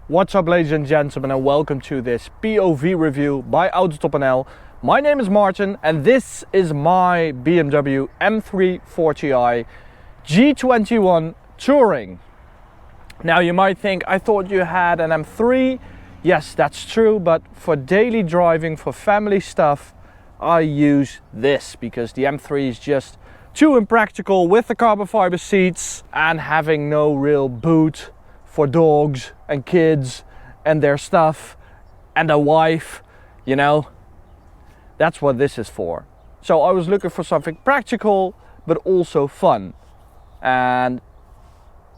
What's up, ladies and gentlemen, and welcome to this POV review by AutoTopNL. My name is Martin and this is my BMW M340i G21 Touring. Now you might think, I thought you had an M3. Yes, that's true, but for daily driving, for family stuff, I use this because the M3 is just too impractical with the carbon fiber seats and having no real boot for dogs and kids and their stuff and a wife, you know. That's what this is for. So I was looking for something practical but also fun, and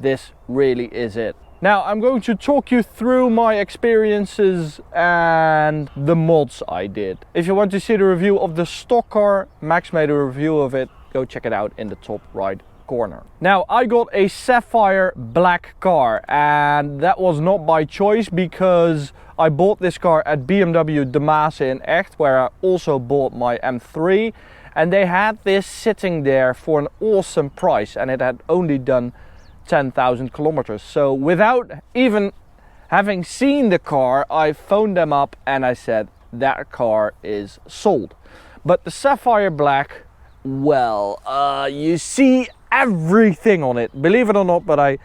this really is it. Now I'm going to talk you through my experiences and the mods I did. If you want to see the review of the stock car, Max made a review of it. Go check it out in the top right corner. Now I got a sapphire black car, and that was not by choice because I bought this car at BMW De Maas in Echt, where I also bought my M3, and they had this sitting there for an awesome price, and it had only done 10,000 kilometers. So without even having seen the car, I phoned them up and I said that car is sold. But the sapphire black, well, you see everything on it, believe it or not. But I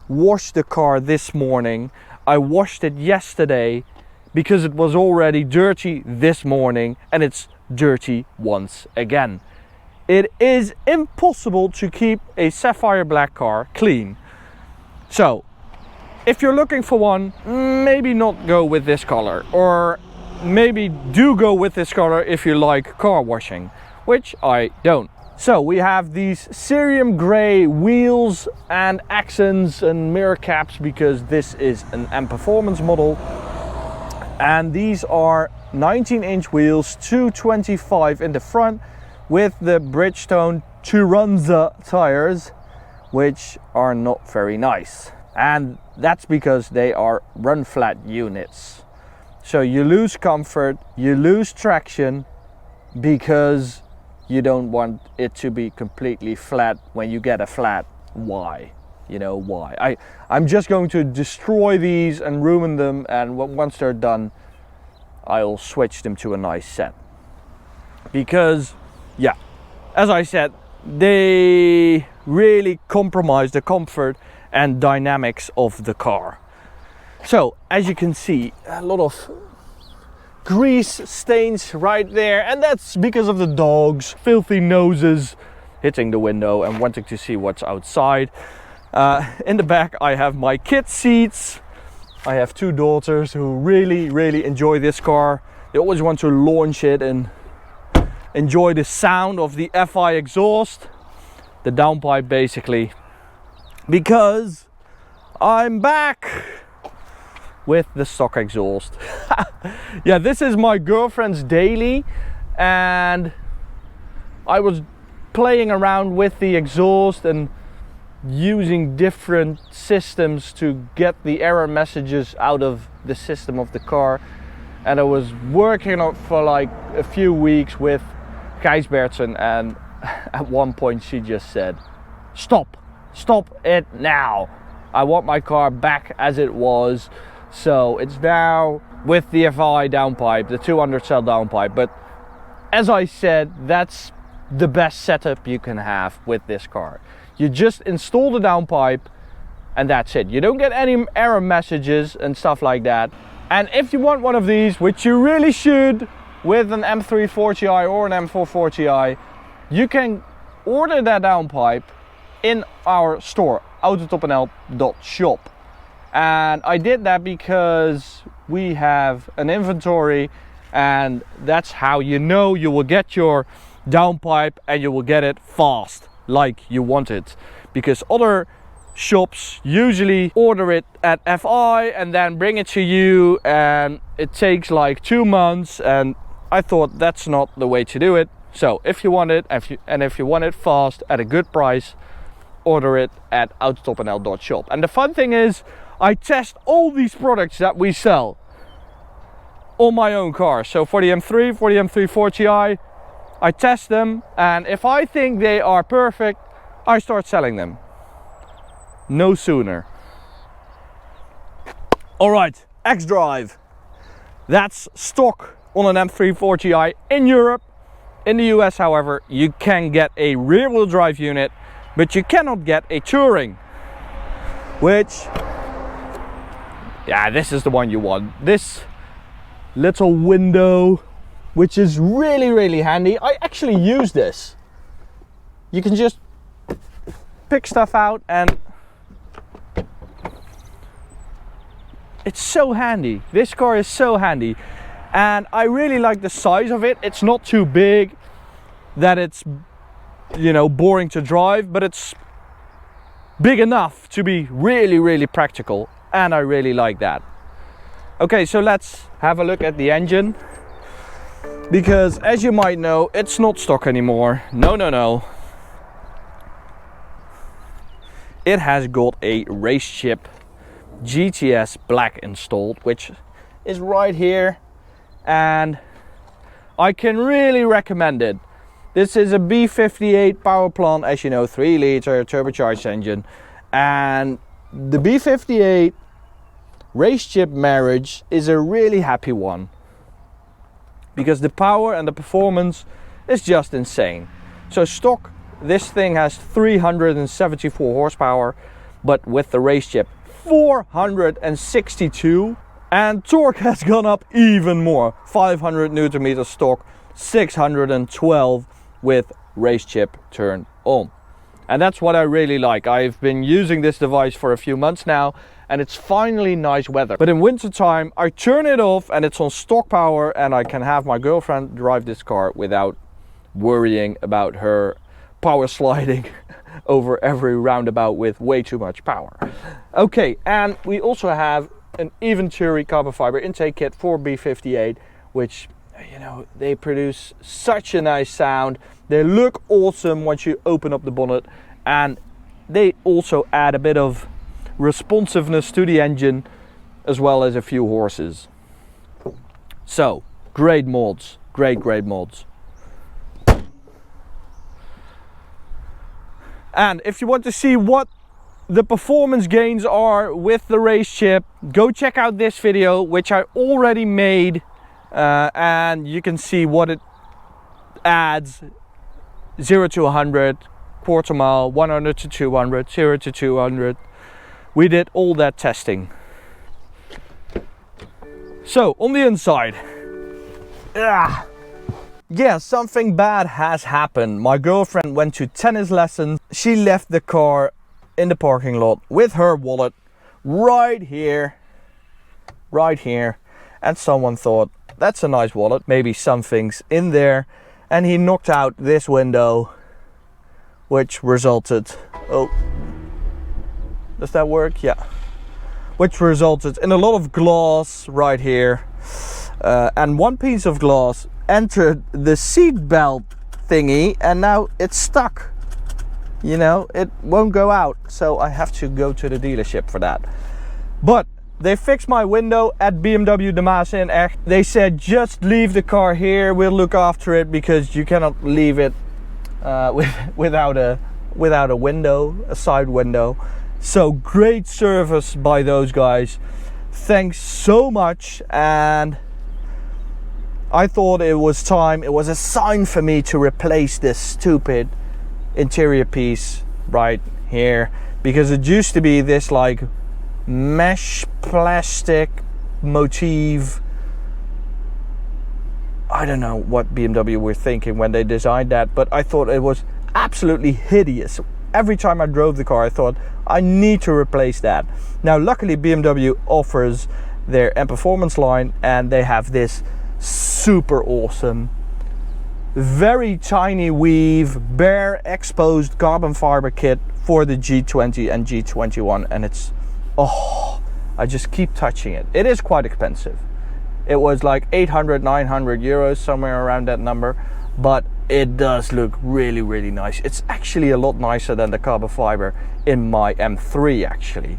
washed the car this morning. I washed it yesterday because it was already dirty this morning, and it's dirty once again. It is impossible to keep a sapphire black car clean. So if you're looking for one, maybe not go with this color, or maybe do go with this color if you like car washing, which I don't. So we have these cerium gray wheels and accents and mirror caps because this is an M Performance model, and these are 19-inch wheels, 225 in the front, with the Bridgestone Turanza tires, which are not very nice. And that's because they are run flat units. So you lose comfort, you lose traction, because you don't want it to be completely flat when you get a flat. Why? You know why? I'm just going to destroy these and ruin them, and once they're done, I'll switch them to a nice set. Because yeah, as I said, they really compromise the comfort and dynamics of the car. So as you can see, a lot of grease stains right there, and that's because of the dogs, filthy noses hitting the window and wanting to see what's outside. In the back I have my kids' seats. I have two daughters who really enjoy this car. They always want to launch it and enjoy the sound of the FI exhaust, the downpipe basically, because I'm back with the stock exhaust. Yeah, this is my girlfriend's daily, and I was playing around with the exhaust and using different systems to get the error messages out of the system of the car, and I was working on it for like a few weeks with Gijsbertsen, and at one point she just said, stop it now. I want my car back as it was. So it's now with the FI downpipe, the 200 cell downpipe, but as I said, that's the best setup you can have with this car. You just install the downpipe and that's it. You don't get any error messages and stuff like that. And if you want one of these, which you really should, with an M340i or an M440i, you can order that downpipe in our store, autotopnl.shop. And I did that because we have an inventory, and that's how you know you will get your downpipe and you will get it fast, like you want it. Because other shops usually order it at FI and then bring it to you, and it takes like 2 months, and I thought that's not the way to do it. So if you want it, if you want it fast at a good price, order it at autotopnl.shop. And the fun thing is, I test all these products that we sell on my own car. So for the M3, for the M340i, I test them, and if I think they are perfect, I start selling them. No sooner. All right, X-Drive. That's stock on an M340i in Europe. In the US, however, you can get a rear-wheel drive unit, but you cannot get a touring. Which, yeah, this is the one you want. This little window, which is really, really handy. I actually use this. You can just pick stuff out and it's so handy. This car is so handy. And I really like the size of it. It's not too big that it's, you know, boring to drive, but it's big enough to be really, really practical. And I really like that. Okay, so let's have a look at the engine. Because as you might know, it's not stock anymore. No, no, no. It has got a race chip GTS Black installed, which is right here, and I can really recommend it. This is a B58 power plant, as you know, 3-liter turbocharged engine, and the B58 race chip marriage is a really happy one because the power and the performance is just insane. So stock, this thing has 374 horsepower, but with the race chip 462, and torque has gone up even more, 500 Newton meters stock, 612 with race chip turned on. And that's what I really like. I've been using this device for a few months now, and it's finally nice weather. But in winter time, I turn it off and it's on stock power, and I can have my girlfriend drive this car without worrying about her power sliding over every roundabout with way too much power. Okay, and we also have an Eventuri carbon fiber intake kit for B58, which, you know, they produce such a nice sound. They look awesome once you open up the bonnet, and they also add a bit of responsiveness to the engine as well as a few horses. So great mods, great mods. And if you want to see what the performance gains are with the race chip, go check out this video, which I already made, and you can see what it adds. 0 to 100, quarter mile, 100 to 200, 0 to 200. We did all that testing. So on the inside, yeah, something bad has happened. My girlfriend went to tennis lessons. She left the car in the parking lot with her wallet right here, and someone thought, that's a nice wallet, maybe something's in there, and he knocked out this window, which resulted, oh, does that work? Yeah. Which resulted in a lot of glass right here, and one piece of glass entered the seat belt thingy, and now it's stuck. You know, it won't go out, so I have to go to the dealership for that. But they fixed my window at BMW De Maas in Echt. They said, just leave the car here, we'll look after it, because you cannot leave it without a window, a side window. So great service by those guys. Thanks so much. And I thought it was time, it was a sign for me to replace this stupid interior piece right here, because it used to be this like mesh plastic motif. I don't know what BMW were thinking when they designed that, but I thought it was absolutely hideous. Every time I drove the car, I thought, I need to replace that. Now luckily BMW offers their M Performance line, and they have this super awesome, very tiny weave, bare exposed carbon fiber kit for the G20 and G21, and it's, oh, I just keep touching it. It is quite expensive. It was like 800, 900 euros, somewhere around that number, but it does look really, really nice. It's actually a lot nicer than the carbon fiber in my M3 actually.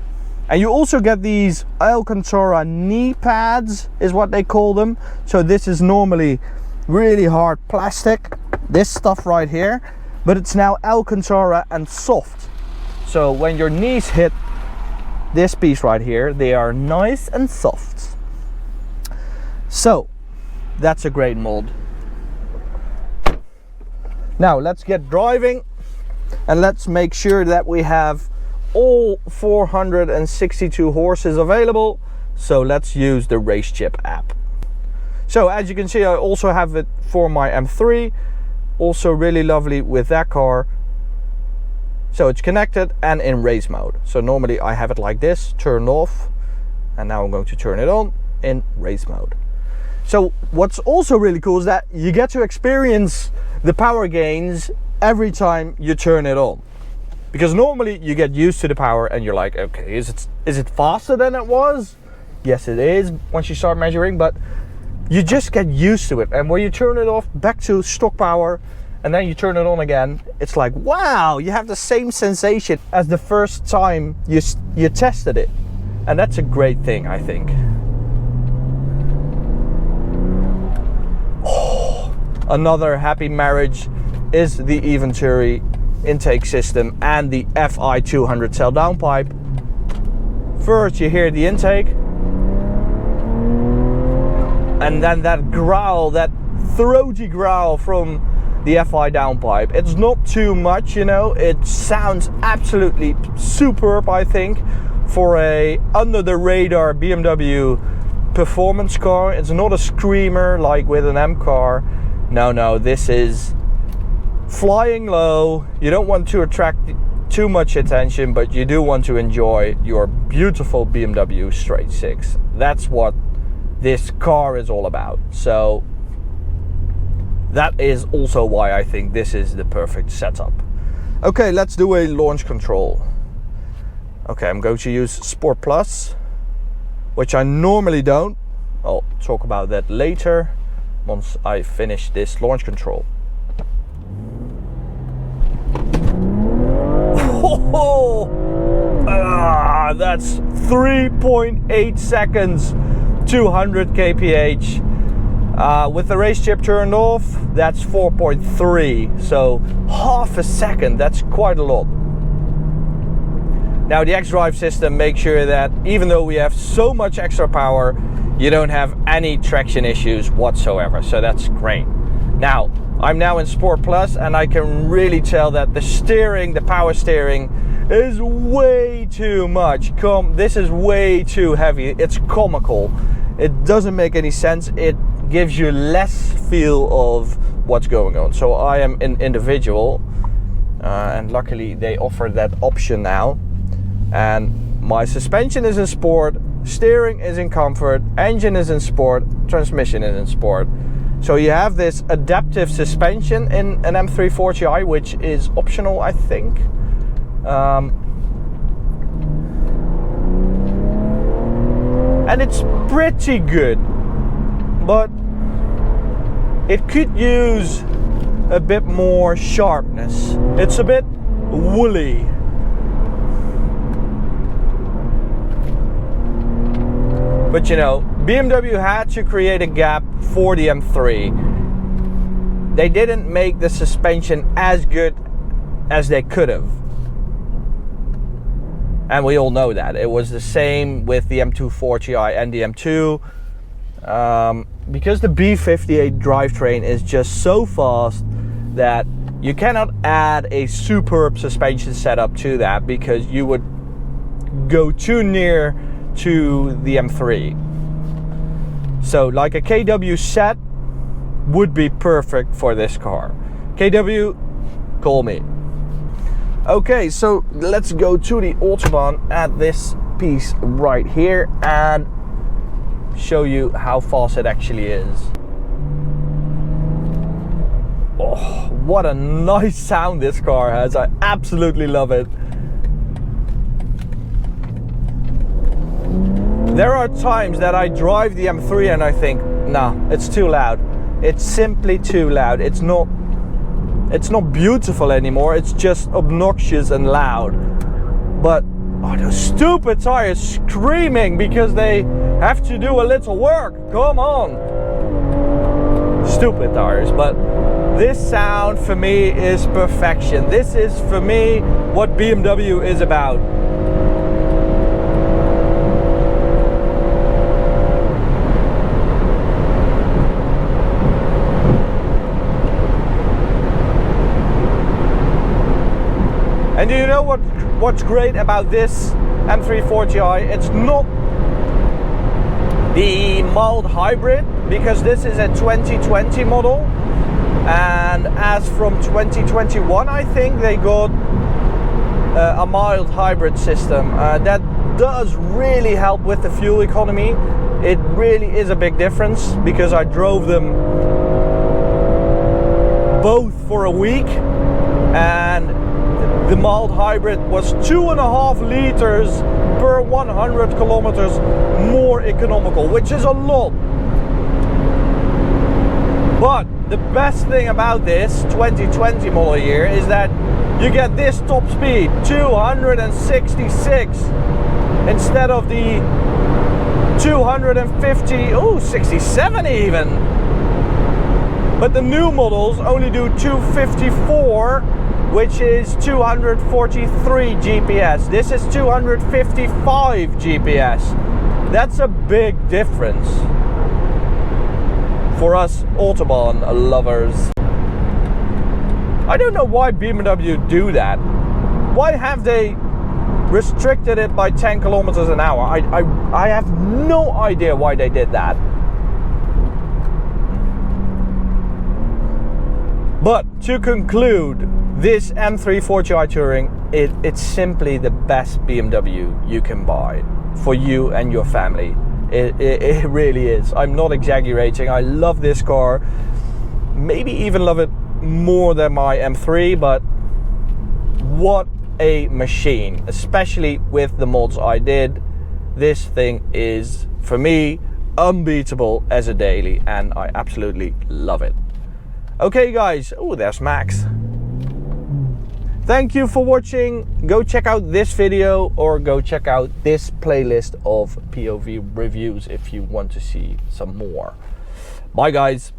And you also get these Alcantara knee pads, is what they call them. So this is normally really hard plastic, this stuff right here, but it's now Alcantara and soft. So when your knees hit this piece right here, they are nice and soft. So that's a great mold. Now let's get driving and let's make sure that we have all 462 horses available. So let's use the Race Chip app. So as you can see, I also have it for my M3. Also really lovely with that car. So it's connected and in race mode. So normally I have it like this, turned off, and now I'm going to turn it on in race mode. So what's also really cool is that you get to experience the power gains every time you turn it on. Because normally you get used to the power and you're like, okay, is it faster than it was? Yes, it is once you start measuring, but you just get used to it. And when you turn it off back to stock power and then you turn it on again, it's like, wow, you have the same sensation as the first time you tested it. And that's a great thing, I think. Oh, another happy marriage is the Venturi intake system and the FI 200 cell downpipe. First you hear the intake, and then that growl, that throaty growl from the FI downpipe. It's not too much, you know, it sounds absolutely superb, I think, for a under the radar BMW performance car. It's not a screamer like with an M car. No, this is flying low. You don't want to attract too much attention, but you do want to enjoy your beautiful BMW straight six. That's what this car is all about. So that is also why I think this is the perfect setup. Okay, let's do a launch control. Okay, I'm going to use Sport Plus, which I normally don't. I'll talk about that later once I finish this launch control. That's 3.8 seconds, 200 kph. With the race chip turned off, that's 4.3, so half a second. That's quite a lot. Now the xDrive system makes sure that even though we have so much extra power, you don't have any traction issues whatsoever, so that's great. Now I'm now in Sport Plus and I can really tell that the steering, the power steering, is way too much. This is way too heavy. It's comical. It doesn't make any sense. It gives you less feel of what's going on. So I am in individual, and luckily they offer that option now. And my suspension is in sport, steering is in comfort, engine is in sport, transmission is in sport. So you have this adaptive suspension in an M340i, which is optional, I think. And it's pretty good, but it could use a bit more sharpness. It's a bit woolly. But you know, BMW had to create a gap for the M3. They didn't make the suspension as good as they could have. And we all know that. It was the same with the M240i and the M2. Because the B58 drivetrain is just so fast that you cannot add a superb suspension setup to that, because you would go too near to the M3. So like a KW set would be perfect for this car. KW, call me. Okay, so let's go to the Autobahn at this piece right here and show you how fast it actually is. Oh, what a nice sound this car has. I absolutely love it. There are times that I drive the M3 and I think, nah, it's too loud. It's simply too loud. It's not beautiful anymore. It's just obnoxious and loud. But oh, those stupid tires screaming because they have to do a little work. Come on. Stupid tires. But this sound for me is perfection. This is for me what BMW is about. And do you know what's great about this M340i? It's not the mild hybrid, because this is a 2020 model, and as from 2021 I think they got a mild hybrid system that does really help with the fuel economy. It really is a big difference, because I drove them both for a week, and the mild hybrid was 2.5 liters per 100 kilometers more economical, which is a lot. But the best thing about this 2020 model year is that you get this top speed, 266, instead of the 250, 67 even. But the new models only do 254, which is 243 GPS. This is 255 GPS. That's a big difference for us Autobahn lovers. I don't know why BMW do that. Why have they restricted it by 10 kilometers an hour? I have no idea why they did that. But to conclude, this M340i Touring, it's simply the best BMW you can buy for you and your family. It really is. I'm not exaggerating. I love this car. Maybe even love it more than my M3, but what a machine, especially with the mods I did. This thing is, for me, unbeatable as a daily, and I absolutely love it. Okay guys, there's Max. Thank you for watching. Go check out this video, or go check out this playlist of POV reviews if you want to see some more. Bye guys.